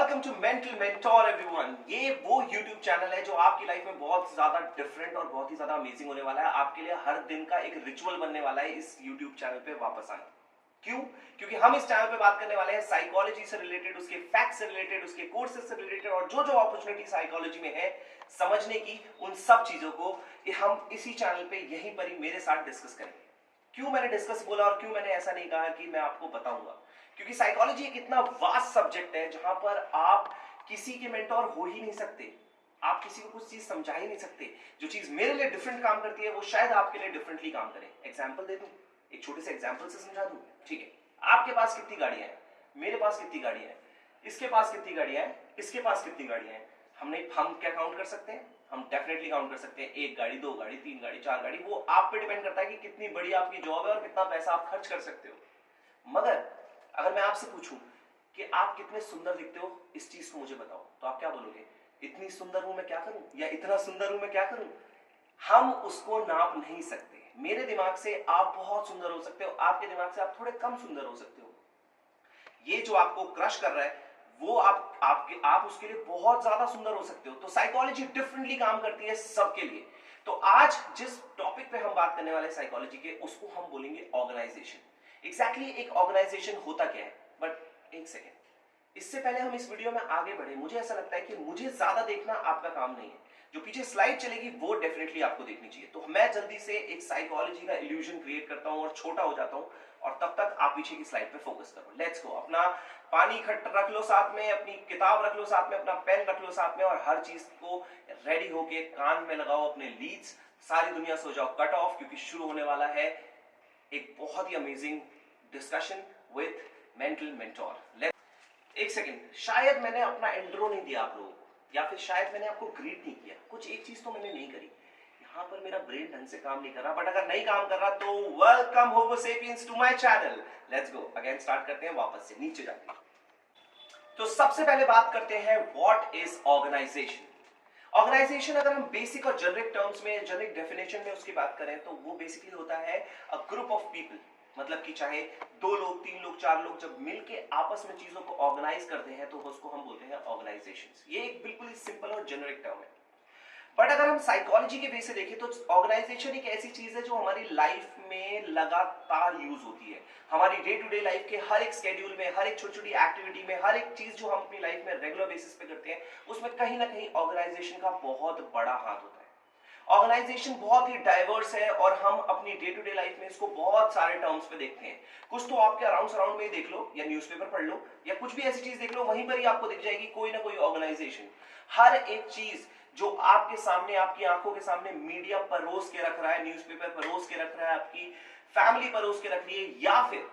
Welcome to mental mentor everyone. ये वो YouTube channel है जो आपकी लाइफ में बहुत ज्यादा डिफरेंट और बहुत ही ज्यादा अमेजिंग होने वाला है। आपके लिए हर दिन का एक रिचुअल बनने वाला है इस YouTube चैनल पे वापस आना। क्यों? क्योंकि हम इस चैनल पे बात करने वाले हैं साइकोलॉजी से रिलेटेड, उसके फैक्ट से रिलेटेड, उसके कोर्सेज से रिलेटेड और जो जो अपॉर्चुनिटी साइकोलॉजी में है समझने की, उन सब चीजों को हम इसी चैनल पे यहीं पर ही मेरे साथ डिस्कस करेंगे। क्यों मैंने डिस्कस बोला और क्यों मैंने ऐसा नहीं कहा कि मैं आपको बताऊंगा? क्योंकि साइकोलॉजी एक इतना वास्ट सब्जेक्ट है जहां पर आप किसी के मेंटोर हो ही नहीं सकते। आप किसी को कुछ चीज समझा ही नहीं सकते। जो चीज मेरे लिए डिफरेंट काम करती है वो शायद आपके लिए डिफरेंटली काम करे। एग्जांपल दे दूं, एक छोटे से एग्जांपल से समझा दूं। ठीक है, आपके पास कितनी गाड़ियां हैं, मेरे पास कितनी गाड़ियां हैं, इसके पास कितनी गाड़ियां हैं, इसके पास कितनी गाड़ियां हैं। हम क्या काउंट कर सकते हैं? हम डेफिनेटली काउंट कर सकते हैं। एक गाड़ी, दो गाड़ी, तीन गाड़ी, चार गाड़ी। वो आप पे डिपेंड करता है कि कितनी बड़ी आपकी जॉब है और कितना पैसा आप खर्च कर सकते हो। मगर अगर मैं आपसे पूछूं कि आप कितने सुंदर दिखते हो, इस चीज को मुझे बताओ, तो आप क्या बोलोगे? इतनी सुंदर हूं मैं क्या करूं, या इतना सुंदर हूं मैं क्या करूं। हम उसको नाप नहीं सकते। मेरे दिमाग से आप बहुत सुंदर हो सकते हो, आपके दिमाग से आप थोड़े कम सुंदर हो सकते हो। ये जो आपको क्रश कर रहा है वो आप उसके लिए बहुत ज्यादा सुंदर हो सकते हो। तो साइकोलॉजी डिफरेंटली काम करती है सबके लिए। तो आज जिस टॉपिक पे हम बात करने वाले हैं साइकोलॉजी के, उसको हम बोलेंगे ऑर्गेनाइजेशन। एग्जैक्टली एक ऑर्गेनाइजेशन होता क्या है? बट एक सेकेंड, इससे पहले हम इस वीडियो में आगे बढ़े, मुझे ऐसा लगता है कि मुझे ज्यादा देखना आपका काम नहीं है। जो पीछे स्लाइड चलेगी वो डेफिनेटली आपको देखनी चाहिए। तो मैं जल्दी से एक साइकोलॉजी का इल्यूजन क्रिएट करता हूं और छोटा हो जाता हूं, और तब तक आप पीछे की स्लाइड पे फोकस करो। Let's go. अपना पानी इकट्ठा रख लो साथ में, अपनी किताब रख लो साथ में, अपना पेन रख लो साथ में, और हर चीज को रेडी होके कान में लगाओ अपने लीड्स। सारी दुनिया सो जाओ कट ऑफ, क्योंकि शुरू होने वाला है एक बहुत ही amazing discussion with mental mentor. एक सेकेंड, शायद मैंने अपना इंट्रो नहीं दिया आप लोगों को, या फिर शायद मैंने आपको ग्रीट नहीं किया। कुछ एक चीज तो मैंने नहीं करी। यहाँ पर मेरा ब्रेन ढंग से काम नहीं कर रहा। बट अगर नहीं काम कर रहा तो welcome homo sapiens to my channel. Let's go again, start करते हैं वापस से नीचे जाके। तो सबसे पहले बात करते हैं व्हाट इज ऑर्गेनाइजेशन। ऑर्गेनाइजेशन अगर हम बेसिक और जेनरिक टर्म्स में, जेनरिक डेफिनेशन में उसकी बात करें तो वो बेसिकली होता है अ ग्रुप ऑफ पीपल। मतलब कि चाहे दो लोग, तीन लोग, चार लोग जब मिलके आपस में चीजों को ऑर्गेनाइज करते हैं तो उसको हम बोलते हैं ऑर्गेनाइजेशन। ये एक बिल्कुल ही सिंपल और जेनरिक टर्म है। बट अगर हम साइकोलॉजी के बेस से देखें तो ऑर्गेनाइजेशन एक ऐसी चीज है जो हमारी लाइफ में लगातार यूज होती है। हमारी डे टू डे लाइफ के हर एक स्केड्यूल में, हर एक छोटी छोटी एक्टिविटी में, हर एक चीज जो हम अपनी लाइफ में रेगुलर बेसिस पे करते हैं, उसमें कहीं ना कहीं ऑर्गेनाइजेशन का बहुत बड़ा हाथ होता है। ऑर्गेनाइजेशन बहुत ही डाइवर्स है और हम अपनी डे टू डे लाइफ में इसको बहुत सारे टर्म्स पे देखते हैं। कुछ तो आपके अराउंड सराउंड में ही देख लो, या न्यूज़पेपर पढ़ लो, या कुछ भी ऐसी चीज देख लो, वहीं पर ही आपको दिख जाएगी कोई ना कोई ऑर्गेनाइजेशन। हर एक चीज जो आपके सामने, आपकी आंखों के सामने मीडिया परोस के रख रहा है, न्यूज़पेपर परोस के रख रहा है, आपकी फैमिली परोस के रख रही है, या फिर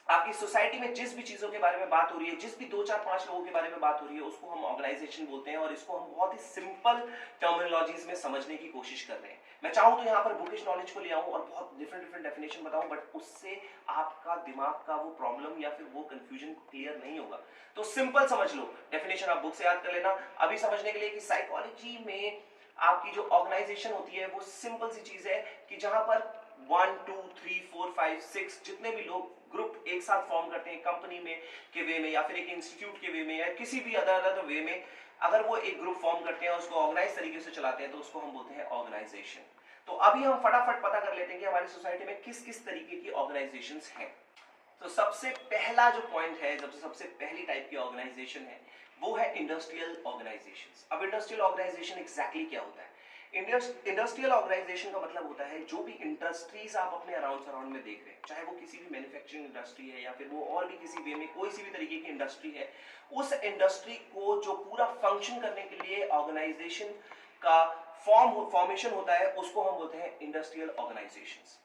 आपकी सोसाइटी में जिस भी चीजों के बारे में बात हो रही है, जिस भी दो चार पांच लोगों के बारे में बात हो रही है, उसको हम ऑर्गेनाइजेशन बोलते हैं। और इसको हम बहुत ही सिंपल टर्मिनोलॉजीज में समझने की कोशिश कर रहे हैं। मैं चाहूं तो यहाँ पर बुकिश नॉलेज को ले आऊं और बहुत डिफरेंट डिफरेंट डेफिनेशन बताऊं, बट उससे आपका दिमाग का वो प्रॉब्लम या फिर वो कंफ्यूजन क्लियर नहीं होगा। तो सिंपल समझ लो, डेफिनेशन आप बुक से याद कर लेना अभी समझने के लिए कि साइकोलॉजी में आपकी जो ऑर्गेनाइजेशन होती है वो सिंपल सी चीज है कि जहां पर 1 2 3 4 5 6 जितने भी लोग ग्रुप एक साथ फॉर्म करते हैं, कंपनी में के वे में, या फिर एक इंस्टीट्यूट के वे में, या किसी भी अदर वे में, अगर वो एक ग्रुप फॉर्म करते हैं और उसको ऑर्गेनाइज तरीके से चलाते हैं तो उसको हम बोलते हैं ऑर्गेनाइजेशन। तो अभी हम फटाफट पता कर लेते हैं कि हमारी सोसाइटी में किस किस तरीके की ऑर्गेनाइजेशंस हैं। तो सबसे पहला जो पॉइंट है, सबसे पहली टाइप की ऑर्गेनाइजेशन है, वो है इंडस्ट्रियल ऑर्गेनाइजेशंस। अब इंडस्ट्रियल ऑर्गेनाइजेशन एग्जैक्टली क्या होता है? इंडस्ट्रियल ऑर्गेनाइजेशन का मतलब होता है जो भी इंडस्ट्रीज आप अपने अराउंड सराउंड में देख रहे हैं, चाहे वो किसी भी मैन्युफैक्चरिंग इंडस्ट्री है या फिर वो और भी किसी वे में कोई सी भी तरीके की इंडस्ट्री है, उस इंडस्ट्री को जो पूरा फंक्शन करने के लिए ऑर्गेनाइजेशन का फॉर्मेशन होता है, उसको हम बोलते हैं इंडस्ट्रियल ऑर्गेनाइजेशंस।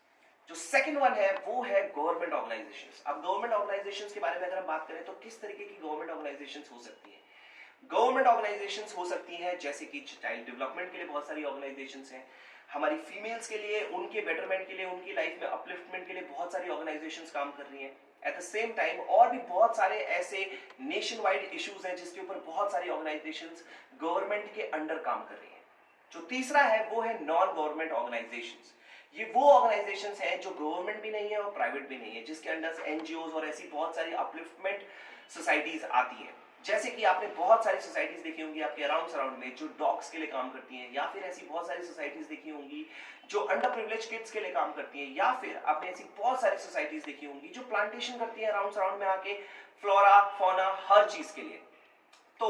जो सेकंड वन है वो है गवर्नमेंट ऑर्गेनाइजेशंस। अब गवर्नमेंट ऑर्गेनाइजेशंस के बारे में अगर हम बात करें तो किस तरीके की गवर्नमेंट ऑर्गेनाइजेशंस हो सकती है? गवर्नमेंट ऑर्गेनाइजेशंस हो सकती हैं जैसे कि चाइल्ड डेवलपमेंट के लिए बहुत सारी ऑर्गेनाइजेशंस हैं, हमारी फीमेल्स के लिए, उनके बेटरमेंट के लिए, उनकी लाइफ में अपलिफ्टमेंट के लिए बहुत सारी ऑर्गेनाइजेशंस काम कर रही हैं। एट द सेम टाइम और भी बहुत सारे ऐसे नेशन वाइड इश्यूज हैं जिसके ऊपर बहुत सारी ऑर्गेनाइजेशंस गवर्नमेंट के अंडर काम कर रही हैं। जो तीसरा है वो है नॉन गवर्नमेंट ऑर्गेनाइजेशंस। ये वो ऑर्गेनाइजेशंस हैं जो गवर्नमेंट भी नहीं है और प्राइवेट भी नहीं है, जिसके अंडर एनजीओज और ऐसी बहुत सारी अपलिफ्टमेंट सोसाइटीज आती हैं। जैसे कि आपने बहुत सारी सोसाइटीज देखी होंगी आपके अराउंड सराउंड में जो डॉग्स के लिए काम करती हैं, या फिर ऐसी बहुत सारी सोसाइटीज देखी होंगी जो अंडर प्रिविलेज किड्स के लिए काम करती हैं, या फिर आपने ऐसी बहुत सारी सोसाइटीज देखी होंगी जो प्लांटेशन करती हैं अराउंड सराउंड में आके फ्लोरा फौना हर चीज के लिए। तो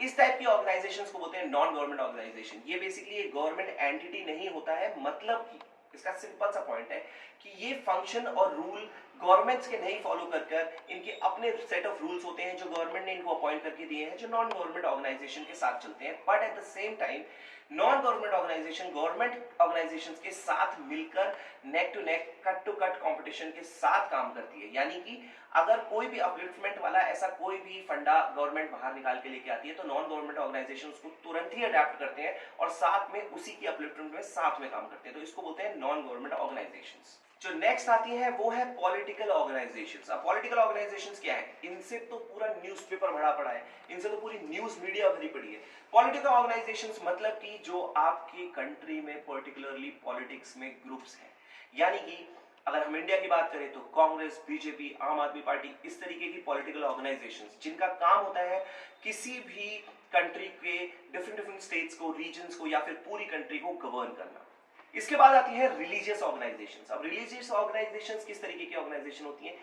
इस टाइप की ऑर्गेनाइजेशंस को बोलते हैं नॉन गवर्नमेंट ऑर्गेनाइजेशन। ये बेसिकली एक गवर्नमेंट एंटिटी नहीं होता है, मतलब कि इसका सिंपल सा पॉइंट है कि ये फंक्शन और रूल गवर्नमेंट्स के नहीं फॉलो कर कर इनके अपने सेट ऑफ रूल्स होते हैं जो गवर्नमेंट ने इनको अपॉइंट करके दिए हैं, जो नॉन गवर्नमेंट ऑर्गेनाइजेशन के साथ चलते हैं। But at the same time non government organisation government organisations के साथ मिलकर neck to neck cut to cut competition के साथ काम करती है। यानी कि अगर कोई भी अपलिफ्टमेंट वाला ऐसा कोई भी फंडा गवर्नमेंट बाहर निकाल के लेके आती है तो नॉन गवर्नमेंट ऑर्गेनाइजेशन उसको तुरंत ही अडेप्ट करते हैं और साथ में उसी की अपलिफ्टमेंट में साथ में काम करते हैं। तो इसको बोलते हैं नॉन गवर्नमेंट ऑर्गेनाइजेशंस। जो नेक्स्ट आती है वो है पॉलिटिकल ऑर्गेनाइजेशंस। अब पॉलिटिकल ऑर्गेनाइजेशंस क्या है? इनसे तो पूरा न्यूज़पेपर भरा पड़ा है, इनसे तो पूरी न्यूज मीडिया भरी पड़ी है। पॉलिटिकल ऑर्गेनाइजेशंस मतलब कि जो आपकी कंट्री में पर्टिकुलरली पॉलिटिक्स में ग्रुप्स हैं। यानी कि अगर हम इंडिया की बात करें तो कांग्रेस, बीजेपी, आम आदमी पार्टी, इस तरीके की पॉलिटिकल ऑर्गेनाइजेशंस जिनका काम होता है किसी भी कंट्री के डिफरेंट डिफरेंट स्टेट्स को, रीजन्स को या फिर पूरी कंट्री को गवर्न करना। इसके बाद आती है रिलीजियस ऑर्गेनाइजेशंस। अब रिलीजियस ऑर्गेनाइजेशंस किस तरीके की ऑर्गेनाइजेशन होती हैं?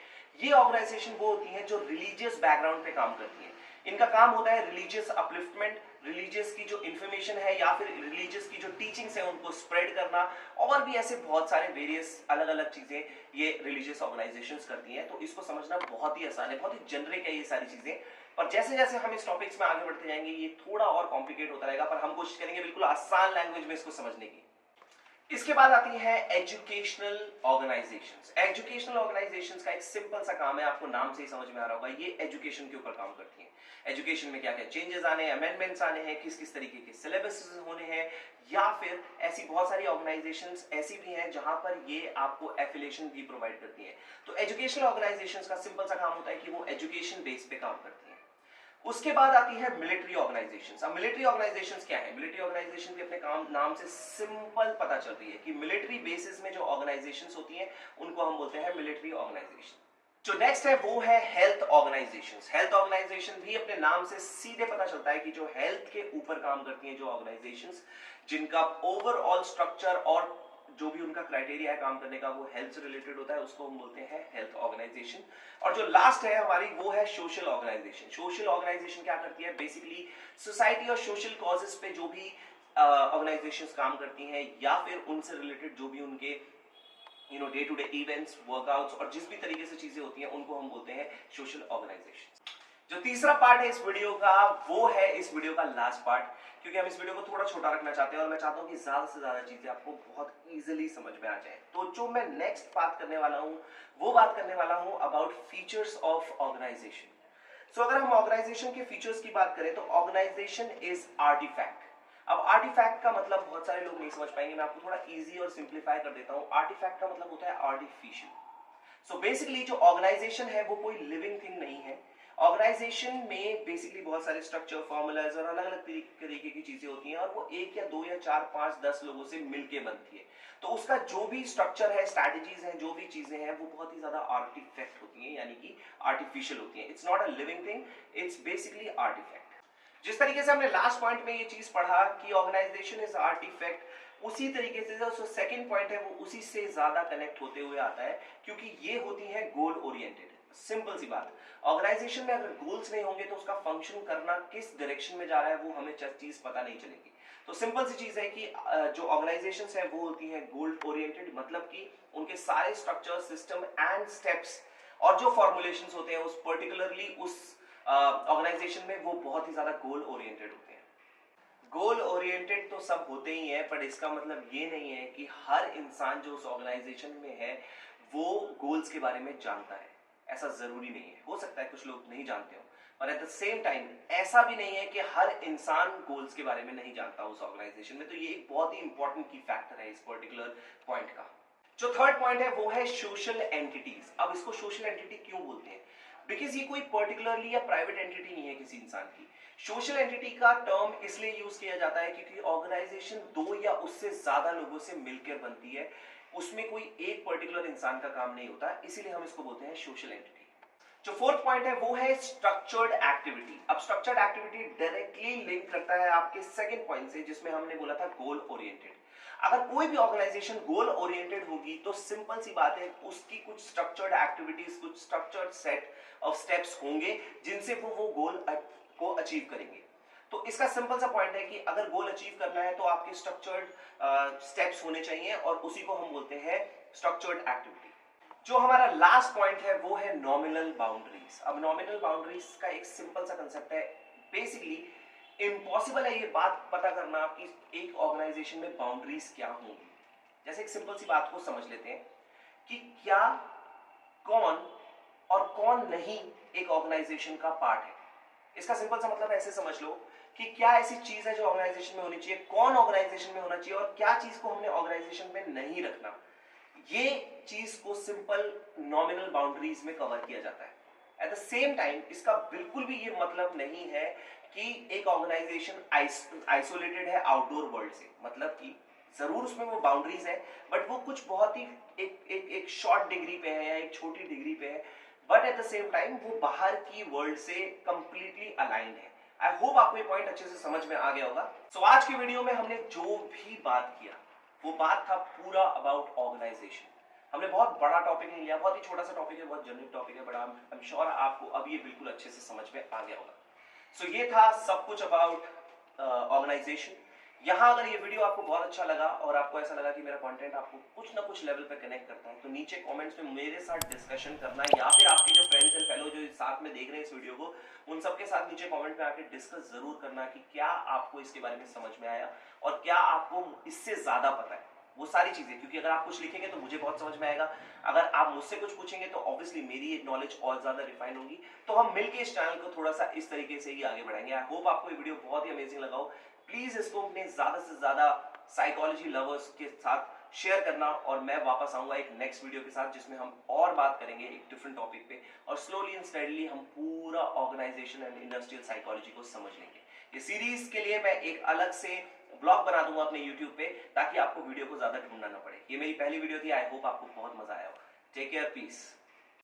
ये ऑर्गेनाइजेशन वो होती हैं जो रिलीजियस बैकग्राउंड पे काम करती हैं। इनका काम होता है रिलीजियस अपलिफ्टमेंट, रिलीजियस की जो इंफॉर्मेशन है या फिर रिलीजियस की जो टीचिंग्स है उनको स्प्रेड करना, और भी ऐसे बहुत सारे वेरियस अलग अलग चीजें ये रिलीजियस ऑर्गेनाइजेशंस करती हैं। तो इसको समझना बहुत ही आसान है, बहुत ही जेनरिक है ये सारी चीजें। पर जैसे जैसे हम इस टॉपिक्स में आगे बढ़ते जाएंगे ये थोड़ा और कॉम्प्लिकेट होता रहेगा, पर हम कोशिश करेंगे बिल्कुल आसान लैंग्वेज में इसको समझने की। इसके बाद आती है एजुकेशनल ऑर्गेनाइजेशंस। एजुकेशनल ऑर्गेनाइजेशंस का एक सिंपल सा काम है, आपको नाम से ही समझ में आ रहा होगा, ये एजुकेशन के ऊपर काम करती हैं। एजुकेशन में क्या क्या चेंजेस आने हैं, अमेंडमेंट्स आने हैं, किस किस तरीके के सिलेबस होने हैं, या फिर ऐसी बहुत सारी ऑर्गेनाइजेशंस ऐसी भी हैं जहां पर ये आपको एफिलिएशन भी प्रोवाइड करती हैं। तो एजुकेशनल ऑर्गेनाइजेशंस का सिंपल सा काम होता है कि वो एजुकेशन बेस पे काम करती हैं। उसके बाद आती है मिलिट्री ऑर्गेनाइजेशंस। अब मिलिट्री ऑर्गेनाइजेशंस क्या है? मिलिट्री ऑर्गेनाइजेशन भी अपने काम नाम से सिंपल पता चल रही है कि मिलिट्री बेसिस में जो ऑर्गेनाइजेशंस होती हैं उनको हम बोलते हैं मिलिट्री ऑर्गेनाइजेशन। जो नेक्स्ट है वो है हेल्थ ऑर्गेनाइजेशंस। हेल्थ ऑर्गेनाइजेशन भी अपने नाम से सीधे पता चलता है कि जो हेल्थ के ऊपर काम करती हैं जो ऑर्गेनाइजेशंस, जिनका ओवरऑल स्ट्रक्चर और जो भी उनका क्राइटेरिया है काम करने का वो हेल्थ से रिलेटेड होता है, उसको हम बोलते हैं हेल्थ ऑर्गेनाइजेशन। और जो लास्ट है हमारी वो है सोशल ऑर्गेनाइजेशन। सोशल ऑर्गेनाइजेशन क्या करती है? बेसिकली सोसाइटी और सोशल कॉजेस पे जो भी ऑर्गेनाइजेशंस काम करती हैं या फिर उनसे रिलेटेड जो भी उनके day to day events, workouts और जिस भी तरीके से चीजें होती हैं उनको हम बोलते हैं सोशल ऑर्गेनाइजेशन। जो तीसरा पार्ट है इस वीडियो का वो है इस वीडियो का लास्ट पार्ट, क्योंकि हम इस वीडियो को थोड़ा छोटा रखना चाहते हैं और मैं चाहता हूं कि ज्यादा से ज्यादा चीजें आपको बहुत इजीली समझ में आ जाए। तो जो मैं नेक्स्ट बात करने वाला हूं वो बात करने वाला हूं अबाउट फीचर्स ऑफ ऑर्गेनाइजेशन। सो अगर हम ऑर्गेनाइजेशन के फीचर्स की बात करें तो ऑर्गेनाइजेशन इज आर्टिफैक्ट। अब आर्टिफैक्ट का मतलब बहुत सारे लोग नहीं समझ पाएंगे, मैं आपको थोड़ा इजी और सिंप्लीफाई कर देता हूं। आर्टिफैक्ट का मतलब होता है आर्टिफिशियल। सो बेसिकली जो ऑर्गेनाइजेशन है वो कोई लिविंग थिंग नहीं है। ऑर्गेनाइजेशन में बेसिकली बहुत सारे स्ट्रक्चर, फॉर्मूलाज और अलग अलग तरीके की चीजें होती हैं और वो एक या दो या चार पांच 10 लोगों से मिलके बनती है। तो उसका जो भी स्ट्रक्चर है, स्ट्रैटेजीज हैं, जो भी चीजें हैं वो बहुत ही ज्यादा आर्टिफैक्ट होती हैं, यानी कि आर्टिफिशियल होती हैं। It's not a living thing, it's basically artifact. जिस तरीके से हमने लास्ट पॉइंट में ये चीज पढ़ा कि ऑर्गेनाइजेशन इज आर्टिफैक्ट, उसी तरीके से जो सेकंड पॉइंट है वो उसी से ज्यादा कनेक्ट होते हुए आता है, क्योंकि ये होती है गोल ओरिएंटेड। सिंपल सी बात, ऑर्गेनाइजेशन में अगर गोल्स नहीं होंगे तो उसका फंक्शन करना किस डायरेक्शन में जा रहा है वो हमें चीज पता नहीं चलेगी। तो सिंपल सी चीज है कि जो ऑर्गेनाइजेशंस है वो होती है गोल ओरिएंटेड, मतलब कि उनके सारे स्ट्रक्चर, सिस्टम एंड स्टेप्स और जो फॉर्मुलेशंस होते हैं उस पर्टिकुलरली उस ऑर्गेनाइजेशन में वो बहुत ही ज्यादा गोल ओरिएंटेड होते हैं। गोल ओरिएंटेड तो सब होते ही हैं, पर इसका मतलब ये नहीं है कि हर इंसान जो उस ऑर्गेनाइजेशन में है वो गोल्स के बारे में जानता है। ऐसा जरूरी नहीं है, हो सकता है कुछ लोग नहीं जानते हो, और एट द सेम टाइम ऐसा भी नहीं है कि हर इंसान गोल्स के बारे में नहीं जानता उस ऑर्गेनाइजेशन में। तो ये एक बहुत ही इंपॉर्टेंट की फैक्टर है इस पर्टिकुलर पॉइंट का। जो थर्ड पॉइंट है वो है सोशल एंटिटीज। अब इसको सोशल एंटिटी क्यों बोलते हैं? बिकॉज ये कोई पर्टिकुलरली या प्राइवेट एंटिटी नहीं है किसी इंसान की। सोशल एंटिटी का टर्म इसलिए यूज किया जाता है क्योंकि ऑर्गेनाइजेशन दो या उससे ज्यादा लोगों से मिलकर बनती है, उसमें कोई एक पर्टिकुलर इंसान का काम नहीं होता, इसीलिए हम इसको बोलते हैं सोशल एंटिटी। जो फोर्थ पॉइंट है वो है स्ट्रक्चर्ड एक्टिविटी। अब स्ट्रक्चर्ड एक्टिविटी डायरेक्टली लिंक करता है आपके सेकंड पॉइंट से, जिसमें हमने बोला था गोल ओरिएंटेड। अगर कोई भी ऑर्गेनाइजेशन गोल ओरिएंटेड होगी तो सिंपल सी बात है, उसकी कुछ स्ट्रक्चर्ड एक्टिविटीज, कुछ स्ट्रक्चर्ड सेट ऑफ स्टेप्स होंगे जिनसे वो गोल को अचीव करेंगे। तो इसका सिंपल सा पॉइंट है कि अगर गोल अचीव करना है तो आपके स्ट्रक्चर्ड स्टेप्स होने चाहिए और उसी को हम बोलते हैं स्ट्रक्चर्ड एक्टिविटी। जो हमारा लास्ट पॉइंट है वो है नॉमिनल बाउंड्रीज। अब नॉमिनल बाउंड्रीज का एक सिंपल सा कंसेप्ट है, बेसिकली इम्पॉसिबल है ये बात पता करना कि एक ऑर्गेनाइजेशन में बाउंड्रीज क्या होंगी। जैसे एक सिंपल सी बात को समझ लेते हैं कि क्या, कौन और कौन नहीं एक ऑर्गेनाइजेशन का पार्ट है। इसका सिंपल सा मतलब ऐसे समझ लो कि क्या ऐसी चीज है जो ऑर्गेनाइजेशन में होनी चाहिए, कौन ऑर्गेनाइजेशन में होना चाहिए और क्या चीज को हमने ऑर्गेनाइजेशन में नहीं रखना। ये चीज को सिंपल नॉमिनल बाउंड्रीज में कवर किया जाता है। एट द सेम टाइम इसका बिल्कुल भी ये मतलब नहीं है कि एक ऑर्गेनाइजेशन आइसोलेटेड है आउटडोर वर्ल्ड से। मतलब कि जरूर उसमें वो बाउंड्रीज है, बट वो कुछ बहुत ही एक शॉर्ट डिग्री पे है या एक छोटी डिग्री पे है, but at the same time वो बाहर की वर्ल्ड से कंप्लीटली अलाइंड है। आई होप आपको ये पॉइंट अच्छे से समझ में आ गया होगा। सो आज की वीडियो में हमने जो भी बात किया वो बात था पूरा अबाउट ऑर्गेनाइजेशन। हमने बहुत बड़ा टॉपिक नहीं लिया, बहुत ही छोटा सा टॉपिक है, बहुत जनरल टॉपिक है, बट आई एम श्योर आपको अब ये बिल्कुल अच्छे से समझ में आ गया होगा। सो ये था सब कुछ अबाउट ऑर्गेनाइजेशन। यहाँ अगर ये वीडियो आपको बहुत अच्छा लगा और आपको ऐसा लगा कि मेरा कंटेंट आपको कुछ ना कुछ लेवल पे कनेक्ट करता है, तो नीचे कमेंट्स में मेरे साथ डिस्कशन करना, या फिर आपके जो फ्रेंड्स एंड फेलो जो साथ में देख रहे हैं इस वीडियो को, उन सबके साथ नीचे कमेंट में आके डिस्कस जरूर करना कि क्या आपको इसके बारे में समझ में आया और क्या आपको इससे ज्यादा पता है, वो सारी चीजें। क्योंकि अगर आप कुछ लिखेंगे तो मुझे बहुत समझ में आएगा, अगर आप मुझसे कुछ पूछेंगे तो ऑब्वियसली मेरी नॉलेज और ज्यादा रिफाइन होगी। तो हम मिलके इस चैनल को थोड़ा सा इस तरीके से ही आगे बढ़ाएंगे। आई होप आपको ये वीडियो बहुत ही अमेजिंग लगा हो। प्लीज इसको अपने ज्यादा से ज्यादा साइकोलॉजी लवर्स के साथ शेयर करना, और मैं वापस आऊंगा एक नेक्स्ट वीडियो के साथ जिसमें हम और बात करेंगे एक डिफरेंट टॉपिक पे, और स्लोली एंड स्टेडली हम पूरा ऑर्गेनाइजेशन एंड इंडस्ट्रियल साइकोलॉजी को समझ लेंगे। ये सीरीज के लिए मैं एक अलग से ब्लॉग बना दूंगा अपने यूट्यूब पे, ताकि आपको वीडियो को ज्यादा ढूंढना ना पड़े। ये मेरी पहली वीडियो थी, आई होप आपको बहुत मजा आया हो। Take care, piece.